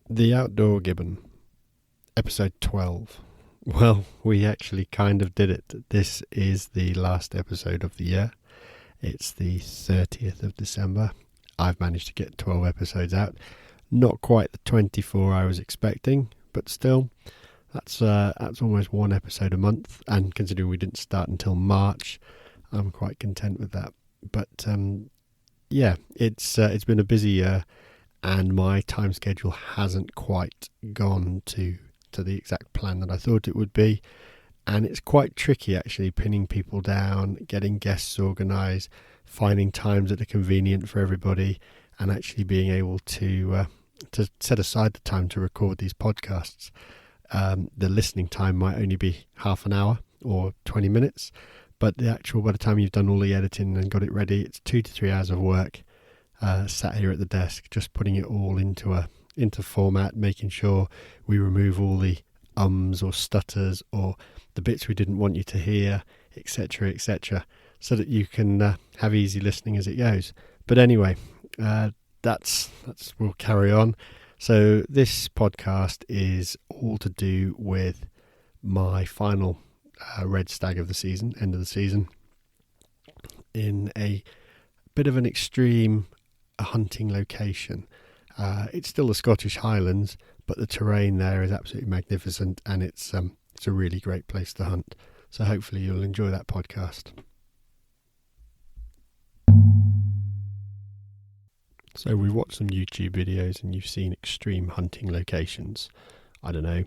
The Outdoor Gibbon, episode 12. Well, we actually kind of did it. This is the last episode of the year. It's the 30th of December. I've managed to get 12 episodes out. Not quite the 24 I was expecting, but still, that's almost one episode a month. And considering we didn't start until March, I'm quite content with that. But yeah, it's been a busy year. And my time schedule hasn't quite gone to the exact plan that I thought it would be. And it's quite tricky actually pinning people down, getting guests organised, finding times that are convenient for everybody, and actually being able to set aside the time to record these podcasts. The listening time might only be half an hour or 20 minutes, but by the time you've done all the editing and got it ready, it's 2 to 3 hours of work. Sat here at the desk, just putting it all into format, making sure we remove all the ums or stutters or the bits we didn't want you to hear, etc., so that you can have easy listening as it goes. But anyway, we'll carry on. So this podcast is all to do with my final red stag of the season, end of the season, in a bit of an extreme hunting location. It's still the Scottish Highlands, but the terrain there is absolutely magnificent, and it's a really great place to hunt. So hopefully you'll enjoy that podcast. So we've watched some YouTube videos and you've seen extreme hunting locations. I don't know,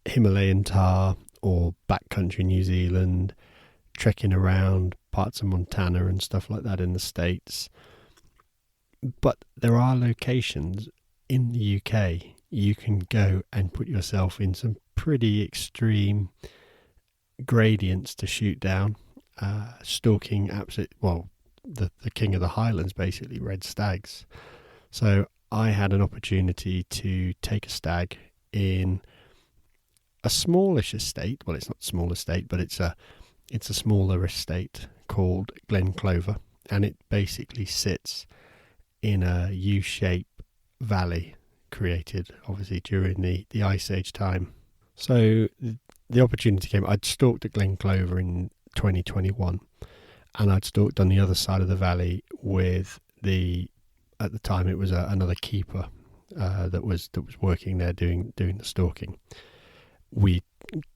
Himalayan tar or backcountry New Zealand, trekking around parts of Montana and stuff like that in the States. But there are locations in the UK you can go and put yourself in some pretty extreme gradients to shoot down, stalking the king of the Highlands, basically, red stags. So I had an opportunity to take a stag in a smallish estate. Well, it's not a small estate, but it's a smaller estate called Glen Clover, and it basically sits in a U-shaped valley created obviously during the Ice Age time. So the opportunity came. I'd stalked at Glen Clover in 2021, and I'd stalked on the other side of the valley with at the time it was another keeper that was working there doing the stalking. We'd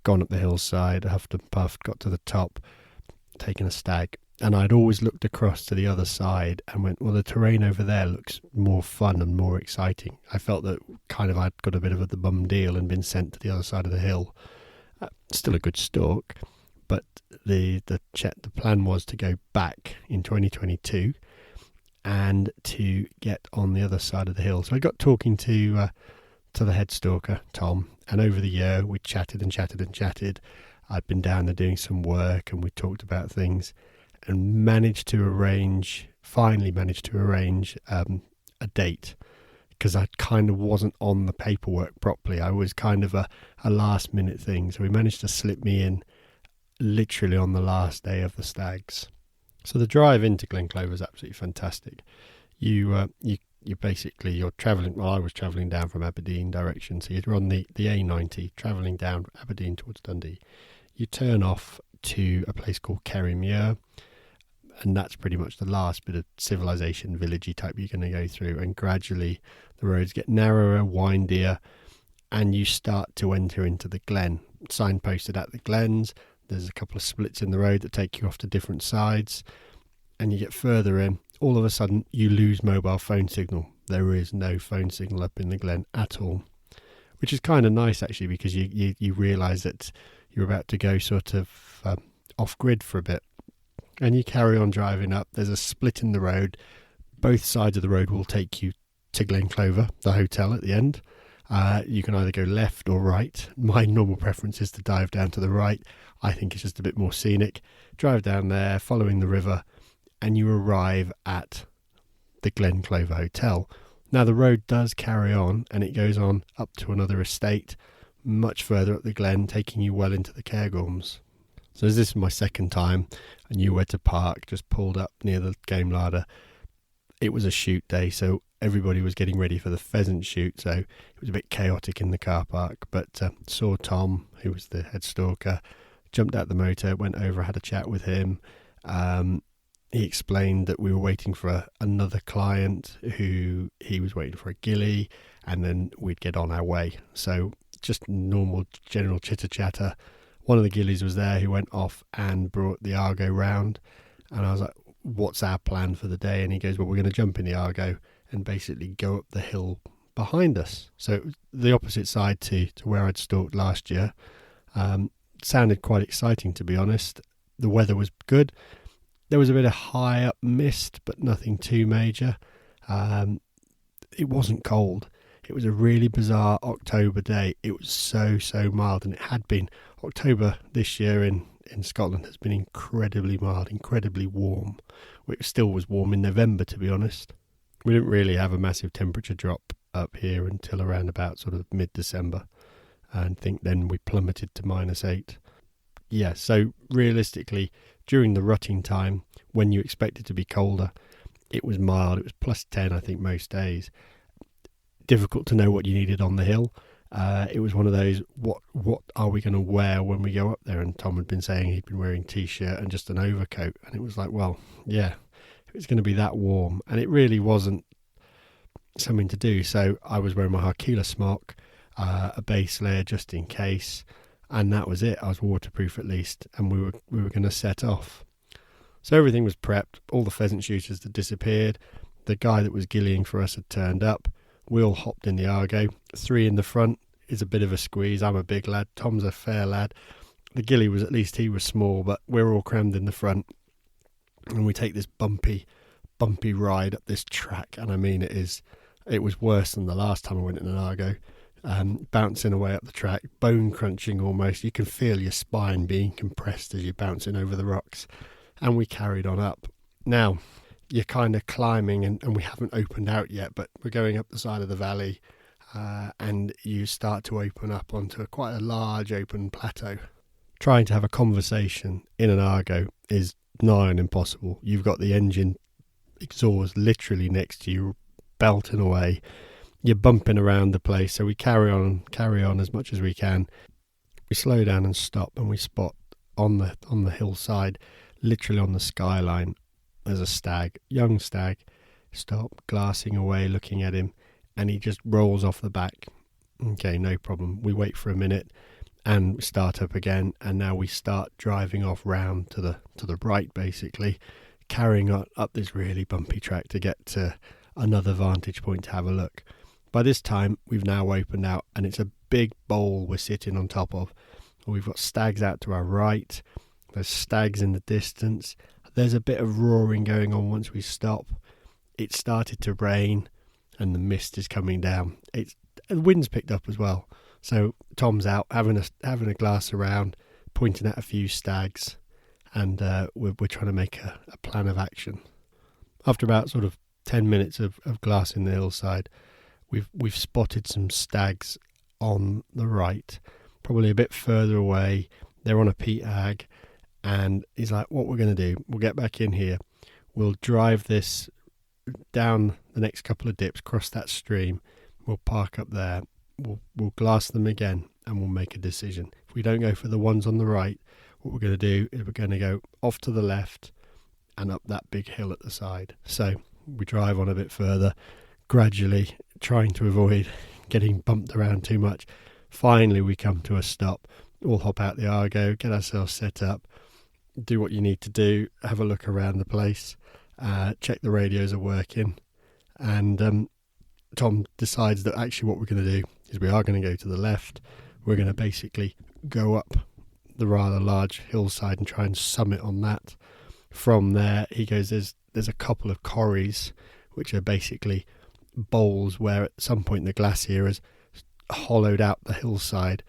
gone up the hillside, huffed and puffed, got to the top, taken a stag. And I'd always looked across to the other side and went, well, the terrain over there looks more fun and more exciting. I felt that kind of I'd got a bit of the bum deal and been sent to the other side of the hill. Still a good stalk, but the plan was to go back in 2022 and to get on the other side of the hill. So I got talking to the head stalker, Tom, and over the year we chatted and chatted and chatted. I'd been down there doing some work and we talked about things. And finally managed to arrange a date, because I kind of wasn't on the paperwork properly. I was kind of a last minute thing. So we managed to slip me in literally on the last day of the stags. So the drive into Glen Clover is absolutely fantastic. You're travelling, well, I was travelling down from Aberdeen direction. So you're on the A90 travelling down Aberdeen towards Dundee. You turn off to a place called Kerrymuir, and that's pretty much the last bit of civilization, villagey type you're going to go through, and gradually the roads get narrower, windier, and you start to enter into the glen. Signposted at the glens, there's a couple of splits in the road that take you off to different sides, and you get further in. All of a sudden you lose mobile phone signal. There is no phone signal up in the glen at all, which is kind of nice actually, because you realise that you're about to go sort of off grid for a bit. And you carry on driving up. There's a split in the road. Both sides of the road will take you to Glen Clover, the hotel at the end. You can either go left or right. My normal preference is to dive down to the right. I think it's just a bit more scenic. Drive down there, following the river, and you arrive at the Glen Clover Hotel. Now the road does carry on, and it goes on up to another estate, much further up the glen, taking you well into the Cairngorms. So as this was my second time, I knew where to park, just pulled up near the game larder, it was a shoot day, so everybody was getting ready for the pheasant shoot, so it was a bit chaotic in the car park. But saw Tom, who was the head stalker, jumped out the motor, went over, had a chat with him. He explained that we were waiting for another client who he was waiting for a ghillie, and then we'd get on our way. So just normal general chitter chatter. One of the ghillies was there who went off and brought the Argo round, and I was like, what's our plan for the day? And he goes, well, we're going to jump in the Argo and basically go up the hill behind us. So it was the opposite side to where I'd stalked last year. Sounded quite exciting, to be honest. The weather was good. There was a bit of high up mist, but nothing too major. It wasn't cold. It was a really bizarre October day. It was so mild, and it had been. October this year in Scotland has been incredibly mild, incredibly warm. It still was warm in November, to be honest. We didn't really have a massive temperature drop up here until around about sort of mid-December. And I think then we plummeted to -8. Yeah, so realistically, during the rutting time, when you expect it to be colder, it was mild. It was +10, I think, most days. Difficult to know what you needed on the hill. It was one of those, what are we going to wear when we go up there? And Tom had been saying he'd been wearing t-shirt and just an overcoat. And it was like, well, yeah, it's going to be that warm. And it really wasn't something to do. So I was wearing my Harkila smock, a base layer just in case. And that was it. I was waterproof at least. And we were going to set off. So everything was prepped. All the pheasant shooters had disappeared. The guy that was ghillying for us had turned up. We all hopped in the Argo. 3 in the front is a bit of a squeeze. I'm a big lad. Tom's a fair lad. The ghillie was, at least he was small, but we're all crammed in the front. And we take this bumpy ride up this track. And I mean, it was worse than the last time I went in an Argo. Bouncing away up the track, bone crunching almost. You can feel your spine being compressed as you're bouncing over the rocks. And we carried on up. Now, you're kind of climbing, and we haven't opened out yet, but we're going up the side of the valley, and you start to open up onto quite a large open plateau. Trying to have a conversation in an Argo is nigh on impossible. You've got the engine exhaust literally next to you, belting away. You're bumping around the place, so we carry on as much as we can. We slow down and stop, and we spot on the hillside, literally on the skyline, there's a stag, young stag. Stop, glassing away, looking at him, and he just rolls off the back. Okay, no problem. We wait for a minute and start up again, and now we start driving off round to the right, basically, carrying up this really bumpy track to get to another vantage point to have a look. By this time, we've now opened out, and it's a big bowl we're sitting on top of. We've got stags out to our right. There's stags in the distance. There's a bit of roaring going on once we stop. It started to rain, and the mist is coming down. The wind's picked up as well. So Tom's out having a glass around, pointing at a few stags, and we're trying to make a plan of action. After about sort of 10 minutes of glassing the hillside, we've spotted some stags on the right, probably a bit further away. They're on a peat hag. And he's like, what we're going to do, we'll get back in here. We'll drive this down the next couple of dips, cross that stream. We'll park up there. We'll glass them again, and we'll make a decision. If we don't go for the ones on the right, what we're going to do is we're going to go off to the left and up that big hill at the side. So we drive on a bit further, gradually trying to avoid getting bumped around too much. Finally, we come to a stop. We'll hop out the Argo, get ourselves set up, do what you need to do, have a look around the place, check the radios are working, and Tom decides that actually what we're going to do is we are going to go to the left. We're going to basically go up the rather large hillside and try and summit on that. From there, he goes, there's a couple of corries, which are basically bowls where at some point the glacier has hollowed out the hillside,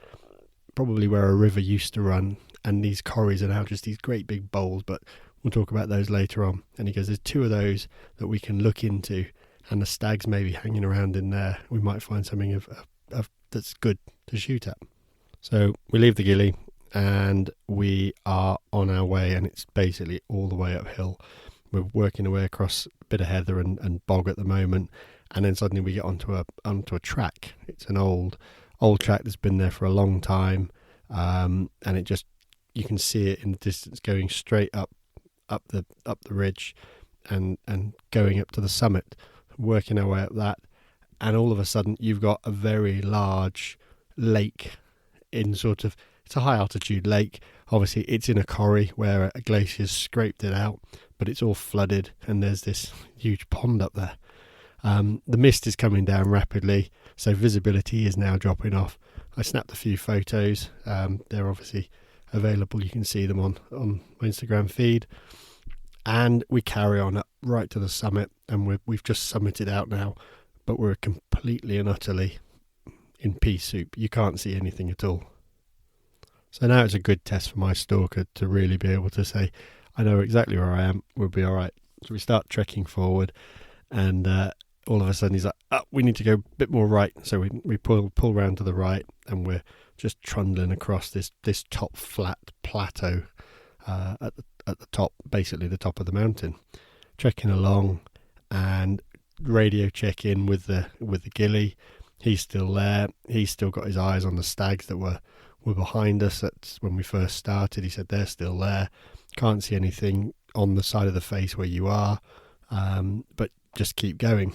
probably where a river used to run. And these corries are now just these great big bowls, but we'll talk about those later on. And he goes, there's 2 of those that we can look into, and the stags may be hanging around in there. We might find something of that's good to shoot at. So we leave the ghillie, and we are on our way, and it's basically all the way uphill. We're working our way across bit of heather and bog at the moment, and then suddenly we get onto a track. It's an old track that's been there for a long time, and it just, you can see it in the distance going straight up the ridge, and going up to the summit, working our way up that, and all of a sudden you've got a very large lake in sort of, it's a high altitude lake. Obviously it's in a corrie where a glacier's scraped it out, but it's all flooded, and there's this huge pond up there. The mist is coming down rapidly, so visibility is now dropping off. I snapped a few photos. They're obviously available. You can see them on my Instagram feed. And we carry on up right to the summit, and we've just summited out now, but we're completely and utterly in pea-soup. You can't see anything at all. So now it's a good test for my stalker to really be able to say, I know exactly where I am, we'll be all right. So we start trekking forward, and all of a sudden he's like, oh, we need to go a bit more right. So we pull round to the right, and we're just trundling across this top flat plateau at the top, basically the top of the mountain, trekking along, and radio check in with the ghillie. He's still there. He's still got his eyes on the stags that were behind us. That's when we first started. He said they're still there. Can't see anything on the side of the face where you are, but just keep going.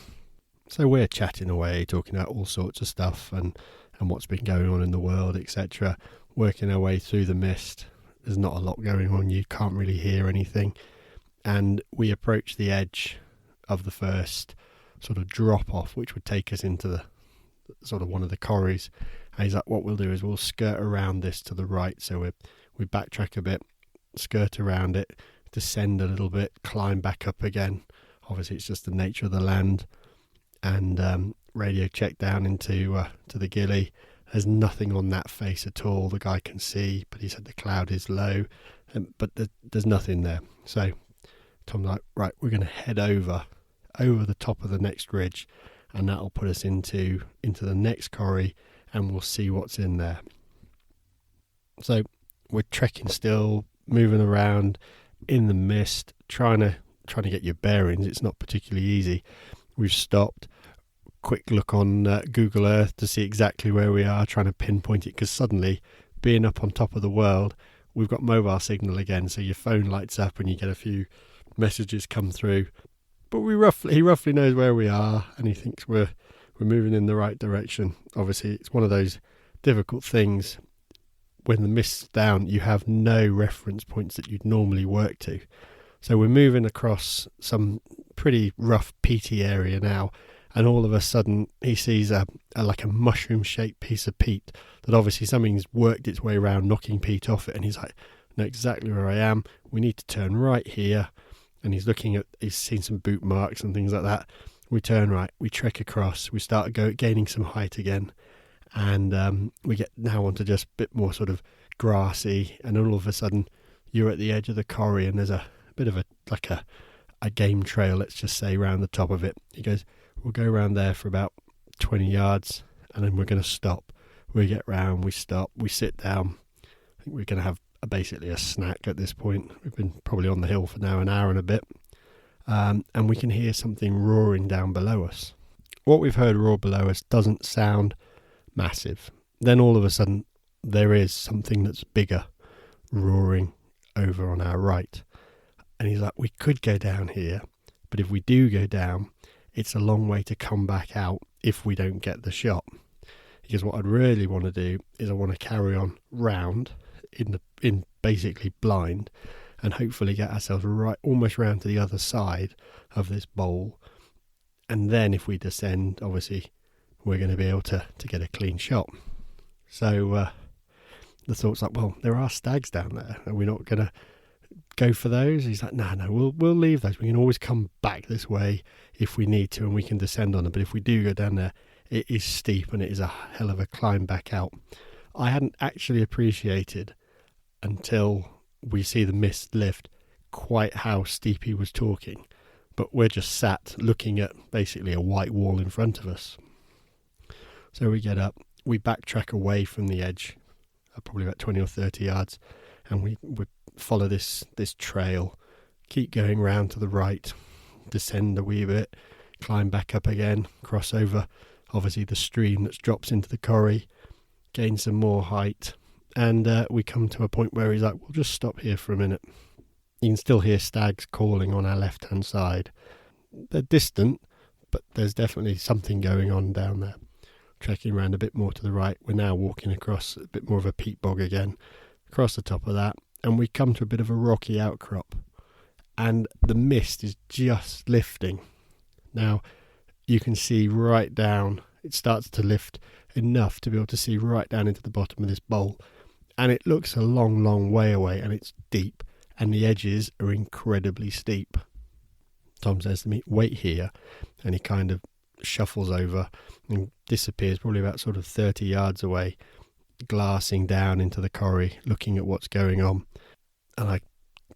So we're chatting away, talking about all sorts of stuff and what's been going on in the world, etc. Working our way through the mist. There's not a lot going on. You can't really hear anything. And we approach the edge of the first sort of drop off, which would take us into the sort of one of the corries. And he's like, what we'll do is we'll skirt around this to the right. So we backtrack a bit, skirt around it, descend a little bit, climb back up again. Obviously it's just the nature of the land. And radio check down into to the ghillie. There's nothing on that face at all. The guy can see, but he said the cloud is low, but there's nothing there. So Tom's like, right, we're going to head over the top of the next ridge, and that'll put us into the next corrie, and we'll see what's in there. So we're trekking still, moving around in the mist, trying to get your bearings. It's not particularly easy. We've stopped. Quick look on Google Earth to see exactly where we are, trying to pinpoint it, because suddenly, being up on top of the world, we've got mobile signal again, so your phone lights up and you get a few messages come through. But he roughly knows where we are, and he thinks we're moving in the right direction. Obviously, it's one of those difficult things. When the mist's down, you have no reference points that you'd normally work to. So we're moving across some pretty rough peaty area now, and all of a sudden he sees a mushroom-shaped piece of peat that obviously something's worked its way around, knocking peat off it, and he's like, I know exactly where I am. We need to turn right here. And he's seen some boot marks and things like that. We turn right, we trek across, we start gaining some height again, and we get now onto just a bit more sort of grassy, and all of a sudden you're at the edge of the corrie, and there's a bit of a game trail, let's just say, round the top of it. He goes, we'll go around there for about 20 yards, and then we're going to stop. We get round, we stop, we sit down. I think we're going to have basically a snack at this point. We've been probably on the hill for now an hour and a bit, and we can hear something roaring down below us. What we've heard roar below us doesn't sound massive. Then all of a sudden there is something that's bigger roaring over on our right, and he's like, we could go down here, but if we do go down, it's a long way to come back out if we don't get the shot. Because what I'd really want to do is I want to carry on round in basically blind, and hopefully get ourselves right almost round to the other side of this bowl, and then if we descend, obviously we're going to be able to get a clean shot. So the thought's like, well, there are stags down there, are we not going to go for those? He's like, no, we'll leave those. We can always come back this way if we need to, and we can descend on them, but if we do go down there, it is steep and it is a hell of a climb back out. I hadn't actually appreciated until we see the mist lift quite how steep he was talking, but we're just sat looking at basically a white wall in front of us. So we get up, we backtrack away from the edge, probably about 20 or 30 yards, and we follow this trail, keep going round to the right, descend a wee bit, climb back up again, cross over obviously the stream that drops into the corrie, gain some more height, and we come to a point where he's like, we'll just stop here for a minute. You can still hear stags calling on our left hand side. They're distant, but there's definitely something going on down there. Trekking around a bit more to the right, we're now walking across a bit more of a peat bog again, across the top of that, and we come to a bit of a rocky outcrop, and the mist is just lifting. Now you can see right down, it starts to lift enough to be able to see right down into the bottom of this bowl, and it looks a long way away, and it's deep, and the edges are incredibly steep. Tom says to me, wait here, and he kind of shuffles over and disappears probably about sort of 30 yards away, glassing down into the corrie, looking at what's going on. And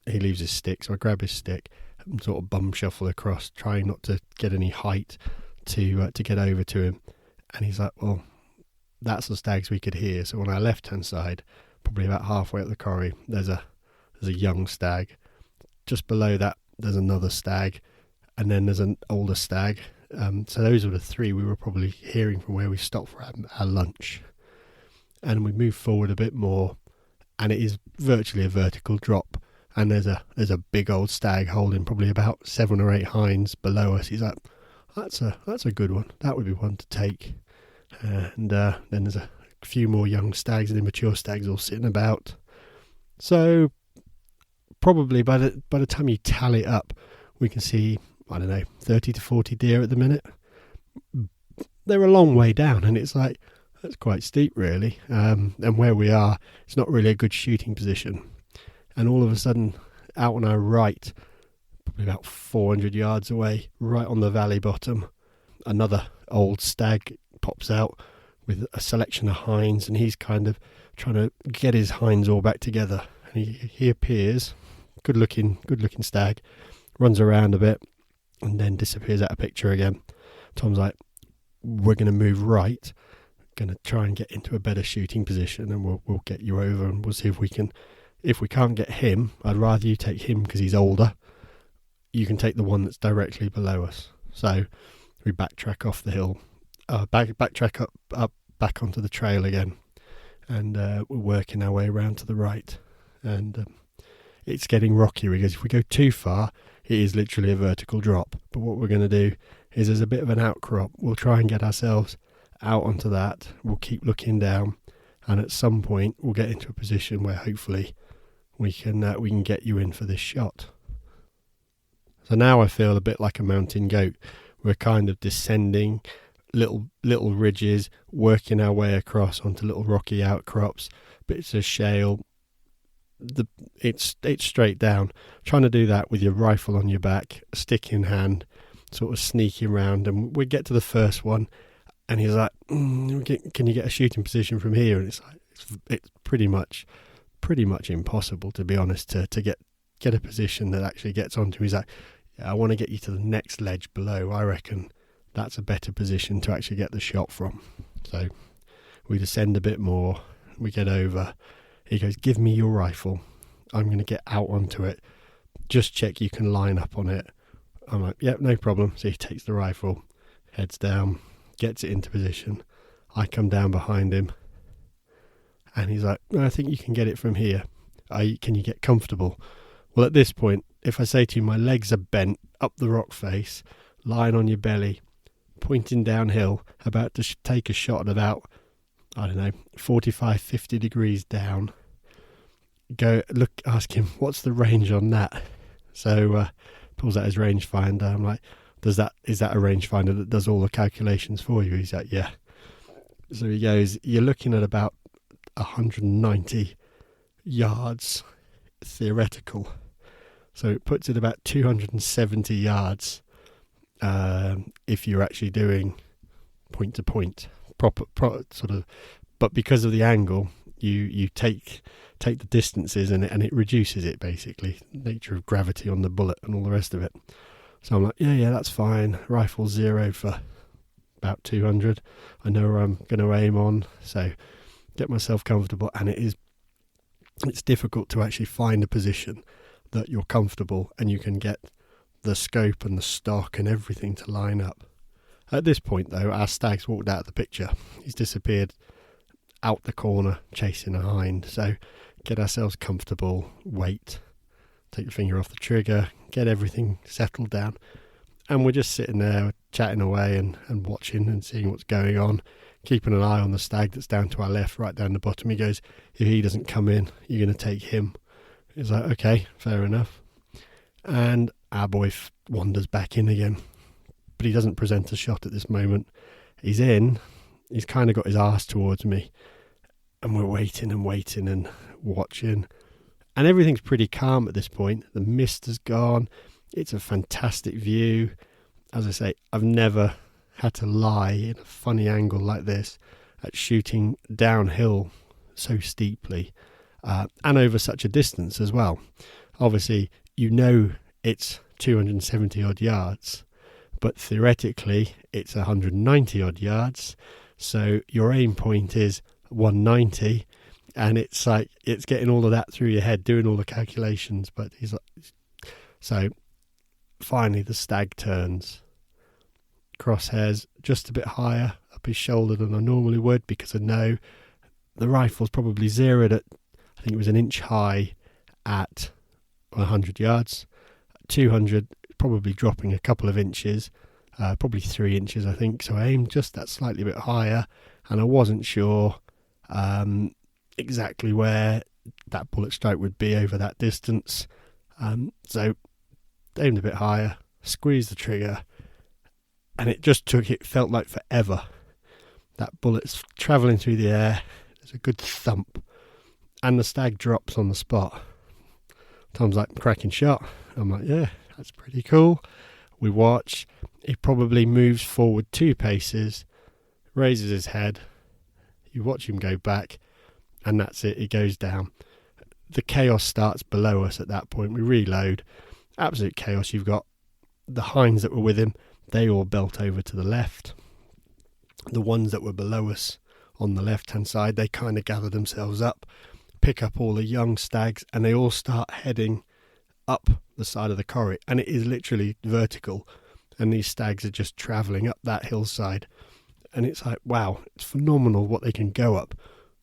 he leaves his stick, so I grab his stick and sort of bum shuffle across, trying not to get any height to get over to him. And he's like, well, that's the stags we could hear. So on our left hand side, probably about halfway up the corrie, there's a young stag. Just below that there's another stag, and then there's an older stag. So those were the three we were probably hearing from where we stopped for our lunch. And we move forward a bit more, and it is virtually a vertical drop, and there's a big old stag holding probably about 7 or 8 hinds below us. He's like, that's a good one, that would be one to take. And then there's a few more young stags and immature stags all sitting about. So probably by the time you tally it up, we can see, I don't know, 30 to 40 deer at the minute. They're a long way down, and it's like, that's quite steep really. And where we are, it's not really a good shooting position. And all of a sudden, out on our right, probably about 400 yards away, right on the valley bottom, another old stag pops out with a selection of hinds, and he's kind of trying to get his hinds all back together. And he appears, good looking stag, runs around a bit, and then disappears out of picture again. Tom's like, we're going to move right, going to try and get into a better shooting position, and we'll get you over, and we'll see if we can. If we can't get him, I'd rather you take him because he's older. You can take the one that's directly below us. So we backtrack off the hill, backtrack up back onto the trail again, and we're working our way around to the right. And it's getting rocky because if we go too far, it is literally a vertical drop. But what we're going to do is there's a bit of an outcrop. We'll try and get ourselves out onto that. We'll keep looking down, and at some point we'll get into a position where hopefully we can get you in for this shot. So now I feel a bit like a mountain goat. We're kind of descending little ridges, working our way across onto little rocky outcrops, bits of shale. It's straight down. Trying to do that with your rifle on your back, a stick in hand, sort of sneaking around, and we get to the first one, and he's like, "Can you get a shooting position from here?" And it's like it's pretty much impossible, to be honest, to get a position that actually gets onto him. He's like, yeah, I want to get you to the next ledge below. I reckon that's a better position to actually get the shot from. So we descend a bit more, we get over. He goes, give me your rifle, I'm going to get out onto it, just check you can line up on it. I'm like, yep, no problem. So he takes the rifle, heads down, gets it into position. I come down behind him, and he's like, I think you can get it from here. Can you get comfortable? Well, at this point, if I say to you, my legs are bent up the rock face, lying on your belly, pointing downhill, about to take a shot at about, I don't know, 45, 50 degrees down. Go look, ask him, what's the range on that? So pulls out his rangefinder. I'm like, is that a rangefinder that does all the calculations for you? He's like, yeah. So he goes, you're looking at about 190 yards theoretical. So it puts it about 270 yards if you're actually doing point to point, proper sort of. But because of the angle, you take the distances and it reduces it, basically. Nature of gravity on the bullet and all the rest of it. So I'm like, yeah, that's fine. Rifle 0 for about 200. I know where I'm going to aim on, so get myself comfortable. And it's difficult to actually find a position that you're comfortable and you can get the scope and the stock and everything to line up. At this point, though, our stag's walked out of the picture. He's disappeared out the corner, chasing a hind. So get ourselves comfortable, wait, take your finger off the trigger, get everything settled down. And we're just sitting there chatting away and watching and seeing what's going on, keeping an eye on the stag that's down to our left, right down the bottom. He goes, if he doesn't come in, you're going to take him. He's like, okay, fair enough. And our boy wanders back in again. But he doesn't present a shot at this moment. He's in. He's kind of got his arse towards me. And we're waiting and waiting and watching. And everything's pretty calm at this point. The mist has gone. It's a fantastic view. As I say, I've never had to lie in a funny angle like this at shooting downhill so steeply and over such a distance as well. Obviously, you know it's 270 odd yards, but theoretically it's 190 odd yards. So your aim point is 190, and it's like it's getting all of that through your head, doing all the calculations. But he's like, so finally the stag turns, crosshairs just a bit higher up his shoulder than I normally would, because I know the rifle's probably zeroed at, I think it was an inch high at 100 yards. 200 probably dropping a couple of inches, probably 3 inches I think. So I aimed just that slightly bit higher, and I wasn't sure exactly where that bullet strike would be over that distance. So aimed a bit higher, squeezed the trigger, and it felt like forever. That bullet's travelling through the air, there's a good thump, and the stag drops on the spot. Tom's like, cracking shot. I'm like, yeah, that's pretty cool. We watch. He probably moves forward 2 paces, raises his head. You watch him go back, and that's it. He goes down. The chaos starts below us at that point. We reload. Absolute chaos. You've got the hinds that were with him. They all belt over to the left. The ones that were below us on the left-hand side, they kind of gather themselves up, pick up all the young stags, and they all start heading up the side of the corrie. And it is literally vertical, and these stags are just travelling up that hillside. And it's like, wow, it's phenomenal what they can go up.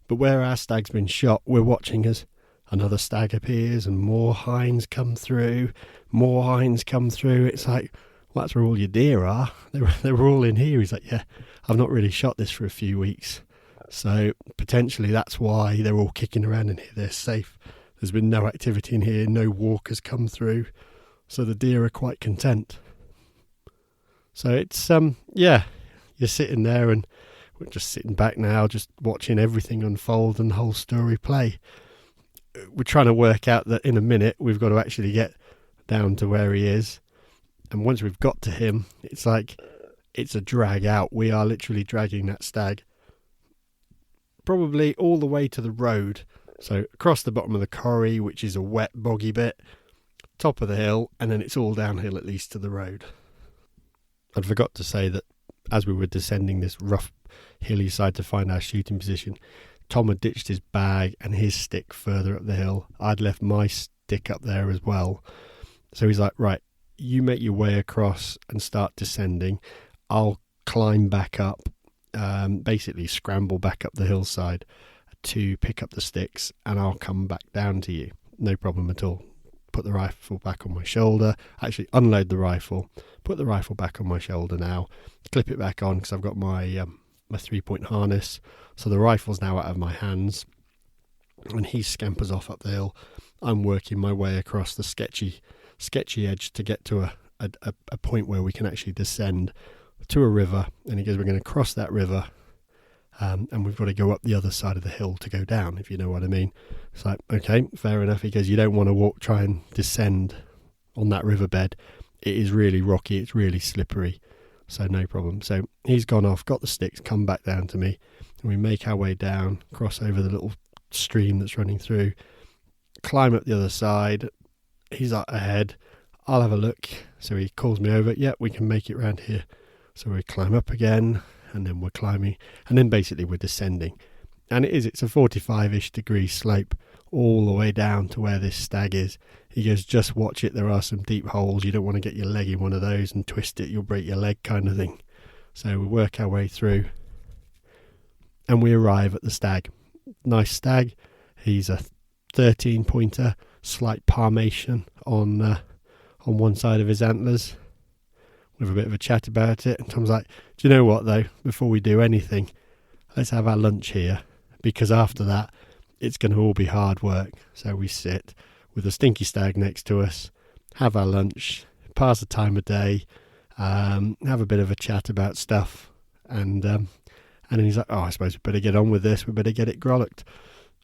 But where our stag's been shot, we're watching as another stag appears and more hinds come through. It's like, well, that's where all your deer are. They were all in here. He's like, yeah, I've not really shot this for a few weeks. So potentially that's why they're all kicking around in here. They're safe. There's been no activity in here. No walkers come through. So the deer are quite content. So it's, yeah, you're sitting there, and we're just sitting back now, just watching everything unfold and the whole story play. We're trying to work out that in a minute we've got to actually get down to where he is. And once we've got to him, it's like it's a drag out. We are literally dragging that stag probably all the way to the road. So across the bottom of the corrie, which is a wet, boggy bit, top of the hill, and then it's all downhill at least to the road. I'd forgot to say that as we were descending this rough hilly side to find our shooting position, Tom had ditched his bag and his stick further up the hill. I'd left my stick up there as well. So he's like, right, you make your way across and start descending. I'll climb back up, basically scramble back up the hillside to pick up the sticks, and I'll come back down to you. No problem at all. Put the rifle back on my shoulder, actually unload the rifle, put the rifle back on my shoulder now, clip it back on because I've got my my 3-point harness. So the rifle's now out of my hands, and he scampers off up the hill. I'm working my way across the sketchy edge to get to a point where we can actually descend to a river. And he goes, we're going to cross that river, and we've got to go up the other side of the hill to go down, if you know what I mean. It's like, okay, fair enough. He goes, you don't want to try and descend on that riverbed. It is really rocky, it's really slippery, so no problem. So he's gone off, got the sticks, come back down to me, and we make our way down, cross over the little stream that's running through, climb up the other side. He's up ahead, I'll have a look. So he calls me over, yeah, we can make it round here. So we climb up again, and then we're climbing, and then basically we're descending. And it's a 45-ish degree slope all the way down to where this stag is. He goes, just watch it, there are some deep holes, you don't want to get your leg in one of those and twist it, you'll break your leg kind of thing. So we work our way through and we arrive at the stag. Nice stag. He's a 13 pointer, slight palmation on one side of his antlers. We have a bit of a chat about it, and Tom's like, do you know what though, before we do anything, let's have our lunch here, because after that it's going to all be hard work. So we sit with a stinky stag next to us, have our lunch, pass the time of day, have a bit of a chat about stuff, and then he's like, oh, I suppose we better get on with this, we better get it grollocked.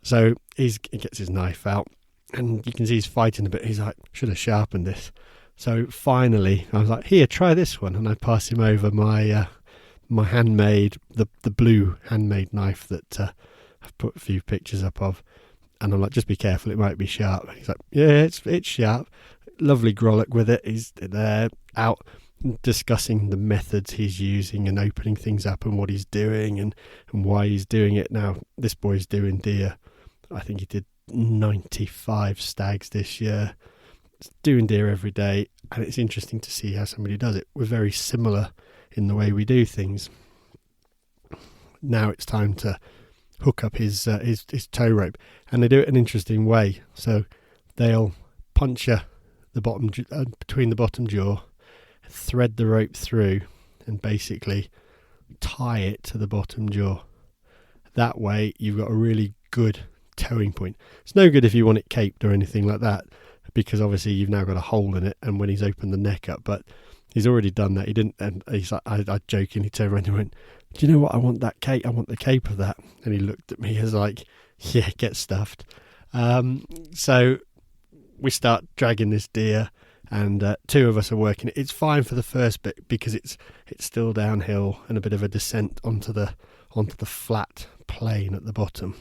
So he gets his knife out, and you can see he's fighting a bit. He's like, should have sharpened this. So finally I was like, here, try this one, and I pass him over my my handmade, the blue handmade knife that I've put a few pictures up of, and I'm like, just be careful, it might be sharp. He's like, yeah, it's sharp. Lovely grollock with it. He's there out discussing the methods he's using and opening things up and what he's doing and why he's doing it. Now this boy's doing deer. I think he did 95 stags this year. He's doing deer every day, and it's interesting to see how somebody does it. We're very similar in the way we do things. Now it's time to hook up his tow rope, and they do it in an interesting way. So they'll puncture the bottom between the bottom jaw, thread the rope through, and basically tie it to the bottom jaw. That way you've got a really good towing point. It's no good if you want it caped or anything like that, because obviously you've now got a hole in it, and when he's opened the neck up, but he's already done that. He didn't, and he's like, I jokingly turned around and went, do you know what, I want that cape, I want the cape of that. And he looked at me as like, yeah, get stuffed. So we start dragging this deer, and two of us are working it. It's fine for the first bit because it's still downhill and a bit of a descent onto the flat plain at the bottom.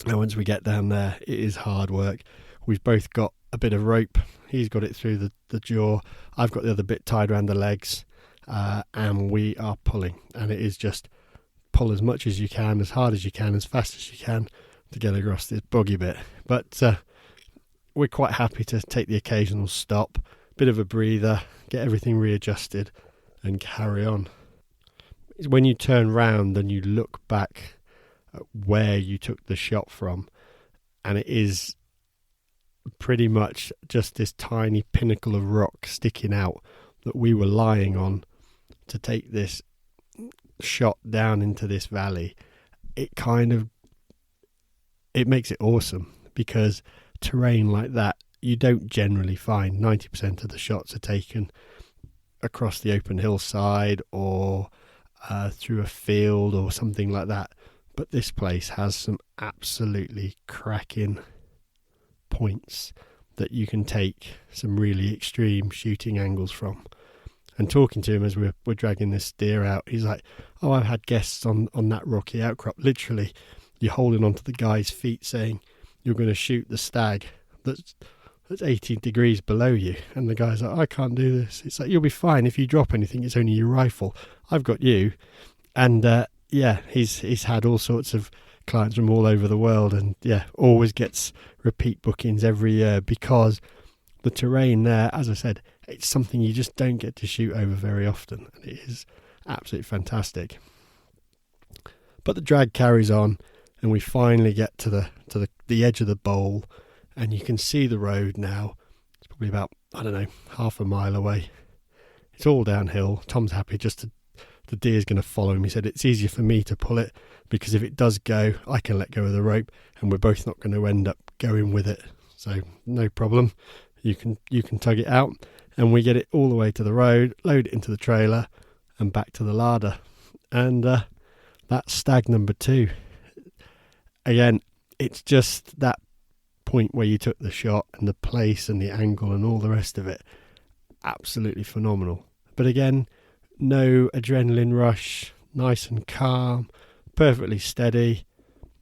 And once we get down there, it is hard work. We've both got a bit of rope. He's got it through the jaw. I've got the other bit tied around the legs, and we are pulling. And it is just pull as much as you can, as hard as you can, as fast as you can to get across this boggy bit. But we're quite happy to take the occasional stop, bit of a breather, get everything readjusted, and carry on. It's when you turn round and you look back at where you took the shot from, and it is pretty much just this tiny pinnacle of rock sticking out that we were lying on to take this shot down into this valley. It makes it awesome, because terrain like that you don't generally find. 90% of the shots are taken across the open hillside or through a field or something like that. But this place has some absolutely cracking points that you can take some really extreme shooting angles from. And talking to him as we're dragging this deer out, he's like, oh, I've had guests on that rocky outcrop. Literally, you're holding onto the guy's feet saying you're going to shoot the stag that's 18 degrees below you. And the guy's like, I can't do this. It's like, you'll be fine. If you drop anything, it's only your rifle. I've got you. And yeah, he's had all sorts of clients from all over the world, and yeah, always gets repeat bookings every year, because the terrain there, as I said, it's something you just don't get to shoot over very often, and it is absolutely fantastic. But the drag carries on, and we finally get to the edge of the bowl, and you can see the road now. It's probably about, I don't know, half a mile away. It's all downhill. Tom's happy just to the deer's going to follow him. He said it's easier for me to pull it, because if it does go, I can let go of the rope, and we're both not going to end up going with it. So no problem. You can tug it out, and we get it all the way to the road, load it into the trailer, and back to the larder. And that's stag number 2. Again, it's just that point where you took the shot, and the place and the angle and all the rest of it. Absolutely phenomenal. But again, no adrenaline rush, nice and calm, perfectly steady,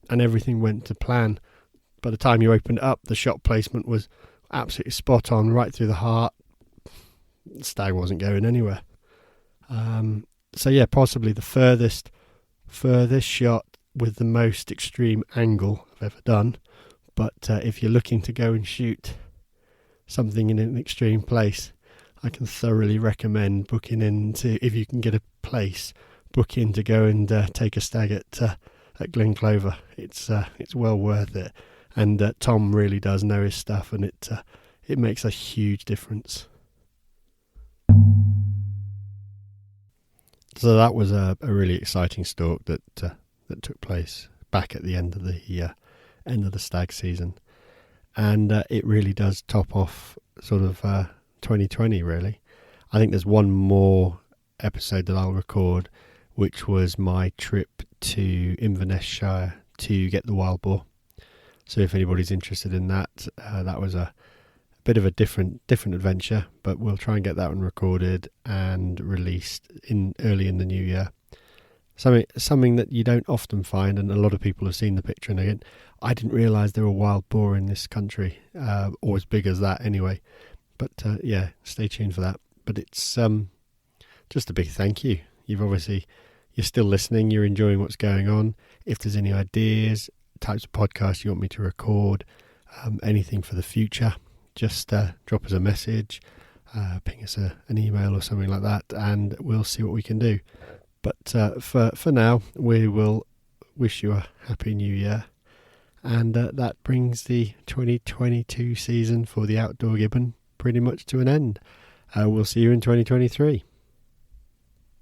and everything went to plan. By the time you opened it up, the shot placement was absolutely spot on, right through the heart. The stag wasn't going anywhere. So yeah, possibly the furthest for this shot with the most extreme angle I've ever done. But if you're looking to go and shoot something in an extreme place, I can thoroughly recommend booking into, if you can get a place, book in to go and take a stag at Glen Clover. It's well worth it, and Tom really does know his stuff, and it makes a huge difference. So that was a really exciting stalk that took place back at the end of the stag season, and it really does top off sort of 2020. Really, I think there's one more episode that I'll record, which was my trip to Inverness Shire to get the wild boar. So if anybody's interested in that, that was a bit of a different adventure, but we'll try and get that one recorded and released early in the new year. Something that you don't often find, and a lot of people have seen the picture, and again, I didn't realise there were wild boar in this country, or as big as that anyway. But yeah, stay tuned for that. But it's just a big thank you. You're still listening, you're enjoying what's going on. If there's any ideas, types of podcasts you want me to record, anything for the future, just drop us a message, ping us an email or something like that, and we'll see what we can do. But for now, we will wish you a happy new year, and that brings the 2022 season for the outdoor gibbon pretty much to an end. We'll see you in 2023.